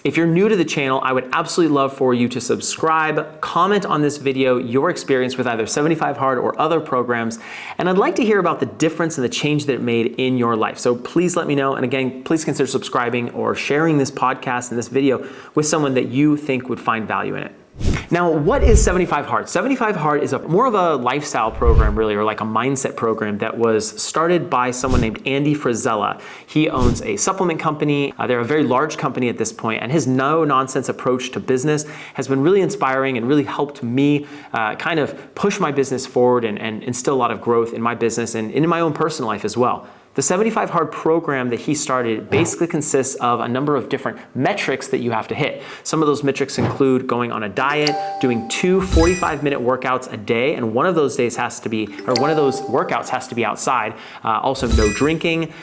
If you're new to the channel, I would absolutely love for you to subscribe, comment on this video, your experience with either 75 Hard or other programs, and I'd like to hear about the difference and the change that it made in your life. So please let me know, and again, please consider subscribing or sharing this podcast and this video with someone that you think would find value in it. Now, what is 75 Hard? 75 Hard is more of a lifestyle program, really, or like a mindset program that was started by someone named Andy Frisella. He owns a supplement company. They're a very large company at this point, and his no-nonsense approach to business has been really inspiring and really helped me kind of push my business forward and instill a lot of growth in my business and in my own personal life as well. The 75 Hard program that he started basically consists of a number of different metrics that you have to hit. Some of those metrics include going on a diet, doing 2 45-minute workouts a day, and one of those workouts has to be outside. Also, no drinking.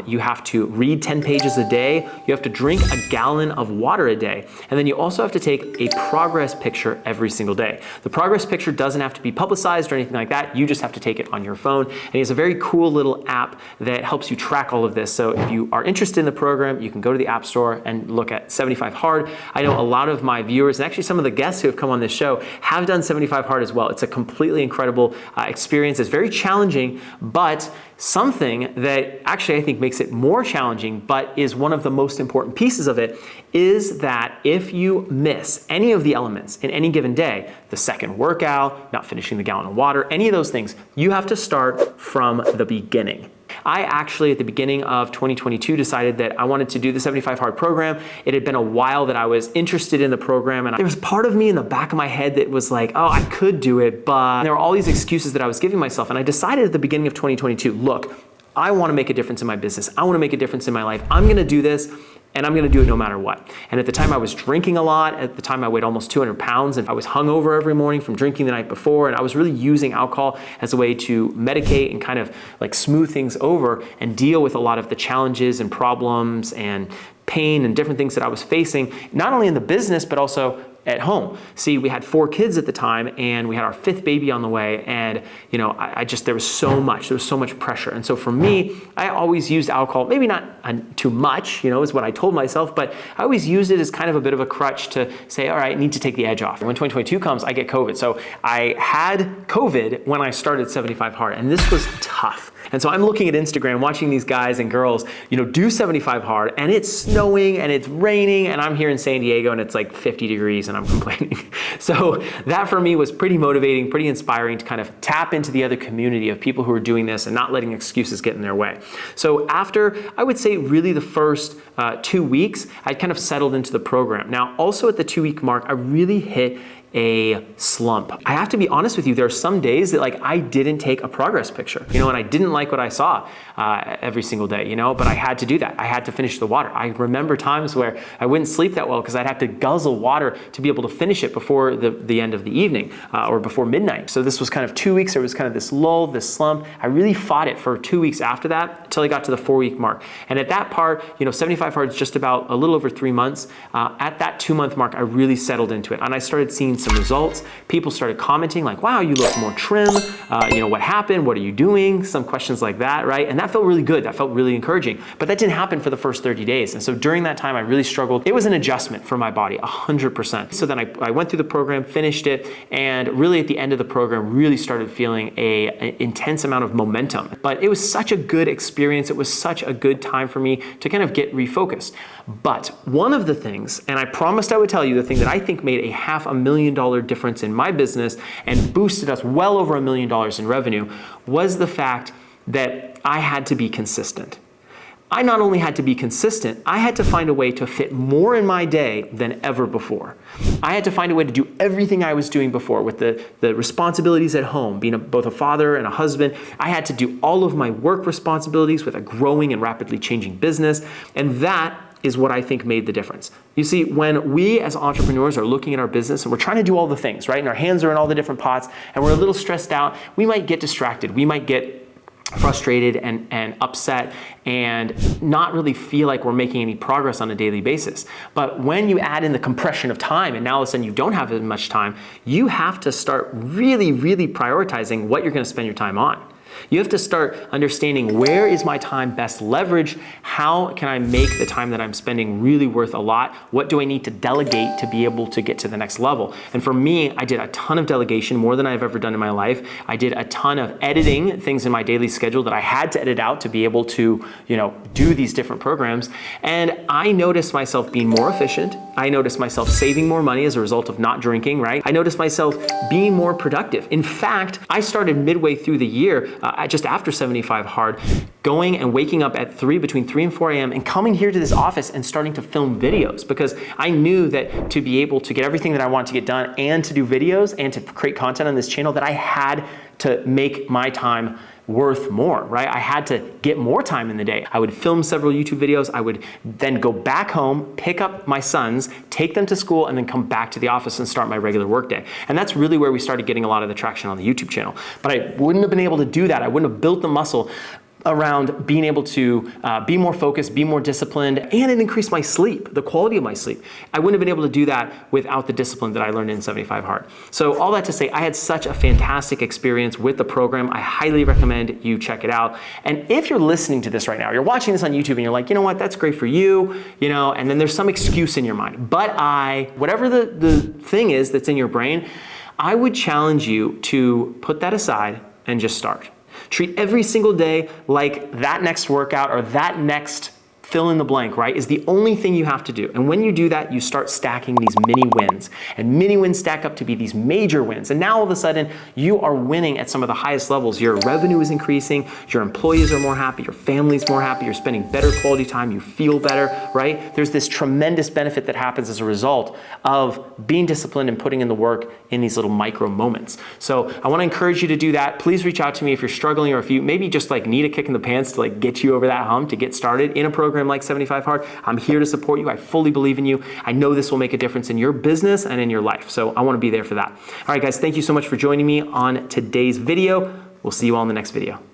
You have to read 10 pages a day. You have to drink a gallon of water a day. And then you also have to take a progress picture every single day. The progress picture doesn't have to be publicized or anything like that. You just have to take it on your phone. And he has a very cool little app that helps you track all of this. So if you are interested in the program, you can go to the App Store and look at 75 Hard. I know a lot of my viewers, and actually some of the guests who have come on this show, have done 75 Hard as well. It's a completely incredible experience. It's very challenging, but something that actually I think makes it more challenging, but is one of the most important pieces of it, is that if you miss any of the elements in any given day, the second workout, not finishing the gallon of water, any of those things, you have to start from the beginning. I actually, at the beginning of 2022, decided that I wanted to do the 75 Hard program. It had been a while that I was interested in the program, and there was part of me in the back of my head that was like, oh, I could do it, but there were all these excuses that I was giving myself, and I decided at the beginning of 2022, look, I want to make a difference in my business. I want to make a difference in my life. I'm going to do this, and I'm going to do it no matter what. And at the time I was drinking a lot. At the time I weighed almost 200 pounds, and I was hungover every morning from drinking the night before, and I was really using alcohol as a way to medicate and kind of like smooth things over and deal with a lot of the challenges and problems and pain and different things that I was facing, not only in the business, but also at home. See, we had 4 kids at the time, and we had our 5th baby on the way, and there was so much pressure. And so for me, I always used alcohol, maybe not too much, is what I told myself, but I always used it as kind of a bit of a crutch to say, all right, I need to take the edge off. When 2022 comes, I get COVID. So I had COVID when I started 75 Hard, and this was tough. And so I'm looking at Instagram, watching these guys and girls, do 75 Hard, and it's snowing and it's raining, and I'm here in San Diego and it's like 50 degrees and I'm complaining. So that for me was pretty motivating, pretty inspiring to kind of tap into the other community of people who are doing this and not letting excuses get in their way. So after, I would say really the first 2 weeks, I kind of settled into the program. Now, also at the 2-week mark, I really hit a slump. I have to be honest with you, there are some days that I didn't take a progress picture, and I didn't like what I saw every single day, but I had to do that. I had to finish the water. I remember times where I wouldn't sleep that well because I'd have to guzzle water to be able to finish it before the end of the evening or before midnight. So this was kind of 2 weeks. There was kind of this lull, this slump. I really fought it for 2 weeks after that until I got to the 4-week mark. And at that part, 75 Hard is just about a little over 3 months. At that 2-month mark, I really settled into it, and I started seeing some results. People started commenting like, wow, you look more trim. What happened? What are you doing? Some questions like that, right? And that felt really good. That felt really encouraging. But that didn't happen for the first 30 days. And so during that time, I really struggled. It was an adjustment for my body, 100%. So then I went through the program, finished it, and really at the end of the program, really started feeling an intense amount of momentum. But it was such a good experience. It was such a good time for me to kind of get refocused. But one of the things, and I promised I would tell you the thing that I think made a $500,000 difference in my business and boosted us well over $1 million in revenue, was the fact that I had to be consistent. I not only had to be consistent, I had to find a way to fit more in my day than ever before. I had to find a way to do everything I was doing before with the responsibilities at home, being both a father and a husband. I had to do all of my work responsibilities with a growing and rapidly changing business, and that is what I think made the difference. You see, when we as entrepreneurs are looking at our business and we're trying to do all the things, right? And our hands are in all the different pots and we're a little stressed out, we might get distracted. We might get frustrated and upset and not really feel like we're making any progress on a daily basis. But when you add in the compression of time and now all of a sudden you don't have as much time, you have to start really, really prioritizing what you're going to spend your time on. You have to start understanding, where is my time best leveraged? How can I make the time that I'm spending really worth a lot? What do I need to delegate to be able to get to the next level? And for me, I did a ton of delegation, more than I've ever done in my life. I did a ton of editing things in my daily schedule that I had to edit out to be able to, do these different programs. And I noticed myself being more efficient. I noticed myself saving more money as a result of not drinking, right? I noticed myself being more productive. In fact, I started midway through the year, just after 75 Hard, going and waking up at between 3 and 4 a.m. and coming here to this office and starting to film videos, because I knew that to be able to get everything that I wanted to get done and to do videos and to create content on this channel, that I had to make my time worth more, right? I had to get more time in the day. I would film several YouTube videos. I would then go back home, pick up my sons, take them to school, and then come back to the office and start my regular workday. And that's really where we started getting a lot of the traction on the YouTube channel. But I wouldn't have been able to do that. I wouldn't have built the muscle around being able to be more focused, be more disciplined, and it increased my sleep, the quality of my sleep. I wouldn't have been able to do that without the discipline that I learned in 75 Hard. So all that to say, I had such a fantastic experience with the program. I highly recommend you check it out. And if you're listening to this right now, you're watching this on YouTube and you're like, you know what, that's great for you, and then there's some excuse in your mind. But whatever the thing is that's in your brain, I would challenge you to put that aside and just start. Treat every single day like that next workout or that next fill in the blank, right, is the only thing you have to do. And when you do that, you start stacking these mini wins. And mini wins stack up to be these major wins. And now all of a sudden, you are winning at some of the highest levels. Your revenue is increasing, your employees are more happy, your family's more happy, you're spending better quality time, you feel better, right? There's this tremendous benefit that happens as a result of being disciplined and putting in the work in these little micro moments. So I wanna encourage you to do that. Please reach out to me if you're struggling, or if you maybe just need a kick in the pants to get you over that hump to get started in a program like 75 Hard. I'm here to support you. I fully believe in you. I know this will make a difference in your business and in your life. So I want to be there for that. All right, guys, thank you so much for joining me on today's video. We'll see you all in the next video.